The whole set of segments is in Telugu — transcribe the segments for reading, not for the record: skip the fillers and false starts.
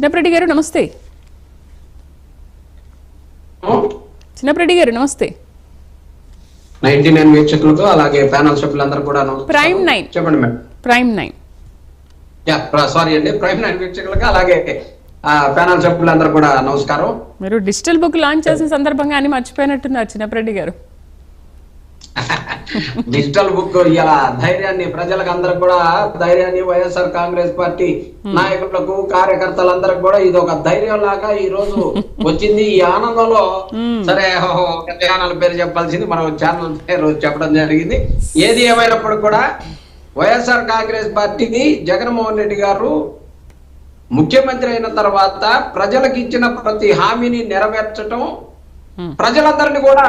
చిన్నప్రెడ్డి గారు నమస్తే. చిన్నప్రెడ్డి గారు నమస్తే. 99 వీక్షకులకు అలాగే ప్యానల్ సభ్యులందరూ కూడా ప్రైమ్ 9 చెప్పండి మేడం. ప్రైమ్ 9 సారీ అండి, ప్రైమ్ 9 వీక్షకులకు అలాగే ప్యానల్ సభ్యులందరూ కూడా నమస్కారం. మీరు డిజిటల్ బుక్ లాంచ్ చేసిన సందర్భంగా అని మర్చిపోయినట్టున్నారు చిన్నప్రెడ్డి గారు. డిజిటల్ బుక్ ఇలా ధైర్యాన్ని ప్రజలకు అందరికి కూడా ధైర్యాన్ని వైఎస్ఆర్ కాంగ్రెస్ పార్టీ నాయకులకు కార్యకర్తలందరికి కూడా ఇది ఒక ధైర్యం లాగా ఈ రోజు వచ్చింది. ఈ ఆనందంలో సరే ఒక ఛానల్ పేరు చెప్పాల్సింది మనం ఛానల్ పేరు చెప్పడం జరిగింది. ఏది ఏమైనప్పుడు కూడా వైఎస్ఆర్ కాంగ్రెస్ పార్టీని జగన్మోహన్ రెడ్డి గారు ముఖ్యమంత్రి అయిన తర్వాత ప్రజలకు ఇచ్చిన ప్రతి హామీని నెరవేర్చడం, ప్రజలందరినీ కూడా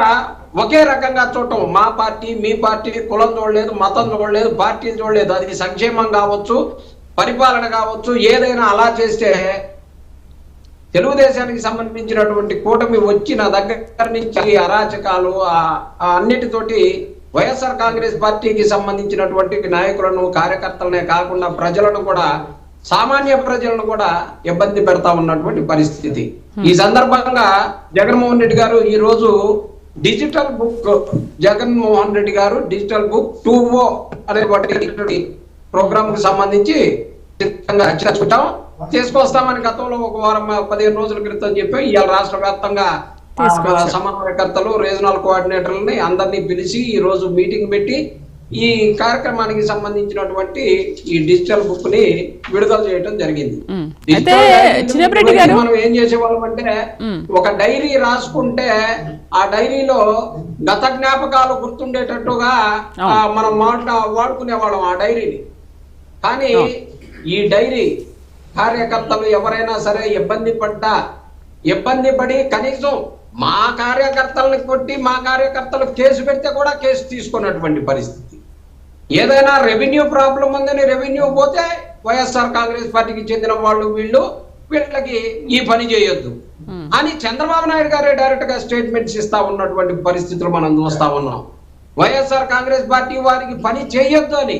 ఒకే రకంగా చూడటం. మా పార్టీ మీ పార్టీ కులం చూడలేదు, మతం చూడలేదు, పార్టీలు చూడలేదు. అది సంక్షేమం కావచ్చు, పరిపాలన కావచ్చు, ఏదైనా అలా చేస్తే తెలుగుదేశానికి సంబంధించినటువంటి కూటమి వచ్చిన దగ్గర నుంచి అరాచకాలు అన్నిటితోటి వైఎస్ఆర్ కాంగ్రెస్ పార్టీకి సంబంధించినటువంటి నాయకులను కార్యకర్తలనే కాకుండా ప్రజలను కూడా సామాన్య ప్రజలను కూడా ఇబ్బంది పెడతా ఉన్నటువంటి పరిస్థితి. ఈ సందర్భంగా జగన్మోహన్ రెడ్డి గారు ఈ రోజు డిజిటల్ బుక్ జగన్మోహన్ రెడ్డి గారు డిజిటల్ బుక్ 2O అనేటువంటి ప్రోగ్రామ్ కు సంబంధించి తీసుకొస్తామని గతంలో ఒక వారం 15 రోజుల క్రితం చెప్పి ఇవాళ రాష్ట్ర వ్యాప్తంగా సమన్వయకర్తలు రీజనల్ కోఆర్డినేటర్లని అందరినీ పిలిచి ఈ రోజు మీటింగ్ పెట్టి ఈ కార్యక్రమానికి సంబంధించినటువంటి ఈ డిజిటల్ బుక్ ని విడుదల చేయడం జరిగింది. మనం ఏం చేసేవాళ్ళం అంటే ఒక డైరీ రాసుకుంటే ఆ డైరీలో గత జ్ఞాపకాలు గుర్తుండేటట్టుగా మనం వాడుకునేవాళ్ళం ఆ డైరీని. కానీ ఈ డైరీ కార్యకర్తలు ఎవరైనా సరే ఇబ్బంది పడి కనీసం మా కార్యకర్తలను కొట్టి మా కార్యకర్తలు కేసు పెడితే కూడా కేసు తీసుకున్నటువంటి పరిస్థితి. ఏదైనా రెవెన్యూ ప్రాబ్లం ఉందని రెవెన్యూ పోతే వైఎస్ఆర్ కాంగ్రెస్ పార్టీకి చెందిన వీళ్ళకి ఈ పని చేయొద్దు అని చంద్రబాబు నాయుడు గారే డైరెక్ట్ గా స్టేట్మెంట్స్ ఇస్తా ఉన్నటువంటి పరిస్థితులు మనం చూస్తా ఉన్నాం. వైఎస్ఆర్ కాంగ్రెస్ పార్టీ వారికి పని చేయొద్దు అని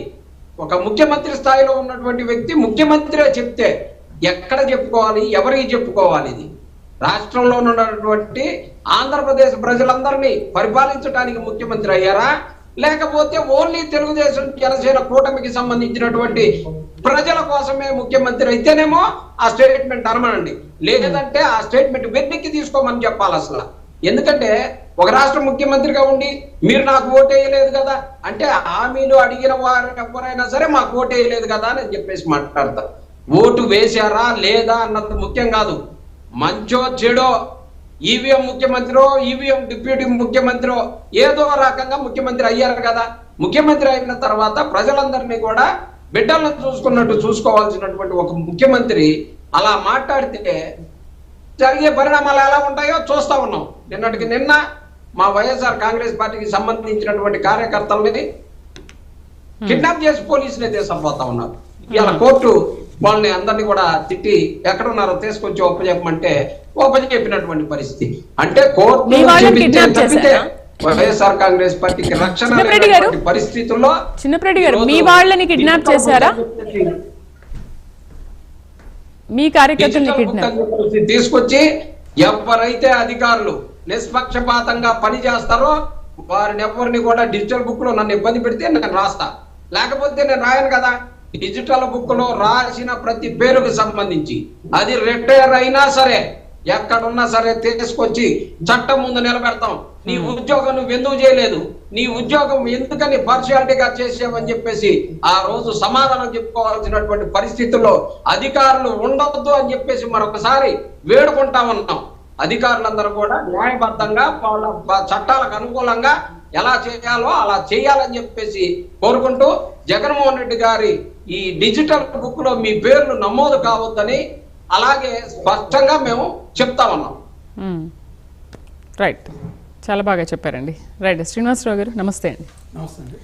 ఒక ముఖ్యమంత్రి స్థాయిలో ఉన్నటువంటి వ్యక్తి ముఖ్యమంత్రి చెప్తే ఎక్కడ చెప్పుకోవాలి, ఎవరికి చెప్పుకోవాలి? ఇది రాష్ట్రంలో ఉన్నటువంటి ఆంధ్రప్రదేశ్ ప్రజలందరినీ పరిపాలించడానికి ముఖ్యమంత్రి అయ్యారా, లేకపోతే ఓన్లీ తెలుగుదేశం జనసేన కూటమికి సంబంధించినటువంటి ప్రజల కోసమే ముఖ్యమంత్రి అయితేనేమో ఆ స్టేట్మెంట్ అనమనండి, లేదంటే ఆ స్టేట్మెంట్ వెనక్కి తీసుకోమని చెప్పాలి అసలు. ఎందుకంటే ఒక రాష్ట్ర ముఖ్యమంత్రిగా ఉండి మీరు నాకు ఓటేయలేదు కదా అంటే హామీలు అడిగిన వారు ఎవరైనా సరే మాకు ఓటేయలేదు కదా అని చెప్పేసి మాట్లాడతారు. ఓటు వేశారా లేదా అన్నది ముఖ్యం కాదు. మంచో చెడో ఈవీఎం ముఖ్యమంత్రిలో ఈవీఎం డిప్యూటీ ముఖ్యమంత్రిలో ఏదో రకంగా ముఖ్యమంత్రి అయ్యారు కదా. ముఖ్యమంత్రి అయిన తర్వాత ప్రజలందరినీ కూడా బిడ్డలను చూసుకున్నట్టు చూసుకోవాల్సినటువంటి ఒక ముఖ్యమంత్రి అలా మాట్లాడితే జరిగే పరిణామాలు ఎలా ఉంటాయో చూస్తా ఉన్నాం. నిన్నటికి నిన్న మా వైఎస్ఆర్ కాంగ్రెస్ పార్టీకి సంబంధించినటువంటి కార్యకర్తలని కిడ్నాప్ చేసి పోలీసులే తీసుకుపోతా ఉన్నారు. ఇలా కోర్టు వాళ్ళని అందరినీ కూడా తిట్టి ఎక్కడున్నారో తీసుకొచ్చి ఒప్పచెప్పమంటే ఒప్పచెప్పినటువంటి పరిస్థితి. అంటే కోర్టు వైఎస్ఆర్ కాంగ్రెస్ పార్టీకి రక్షణ పరిస్థితుల్లో చిన్నప్రెడ్డి గారు మీ వాళ్ళని కిడ్నాప్ చేశారా? మీ కార్యకర్తల్ని తీసుకొచ్చి ఎవరైతే అధికారులు నిష్పక్షపాతంగా పని చేస్తారో వారిని ఎవరిని కూడా డిజిటల్ బుక్ లో నన్ను ఇబ్బంది పెడితే నేను రాస్తా, లేకపోతే నేను రాయను కదా. డిజిటల్ బుక్ లో రాసిన ప్రతి పేరుకు సంబంధించి అది రిటైర్ అయినా సరే ఎక్కడున్నా సరే తీసుకొచ్చి చట్టం ముందు నిలబెడతాం. నీ ఉద్యోగం నువ్వు ఎందుకు చేయలేదు, నీ ఉద్యోగం ఎందుకని పార్షియాలిటీగా చేసావని చెప్పేసి ఆ రోజు సమాధానం చెప్పుకోవాల్సినటువంటి పరిస్థితుల్లో అధికారులు ఉండవద్దు అని చెప్పేసి మరొకసారి వేడుకుంటా ఉన్నాం. అధికారులందరూ కూడా న్యాయబద్ధంగా వాళ్ళ చట్టాలకు అనుకూలంగా ఎలా చేయాలో అలా చేయాలని చెప్పేసి కోరుకుంటూ జగన్మోహన్ రెడ్డి గారి ఈ డిజిటల్ బుక్ లో మీ పేర్లు నమోదు కావద్దని అలాగే స్పష్టంగా మేము చెప్తా ఉన్నాం. రైట్, చాలా బాగా చెప్పారండి. రైట్, శ్రీనివాసరావు గారు నమస్తే అండి. నమస్తే అండి.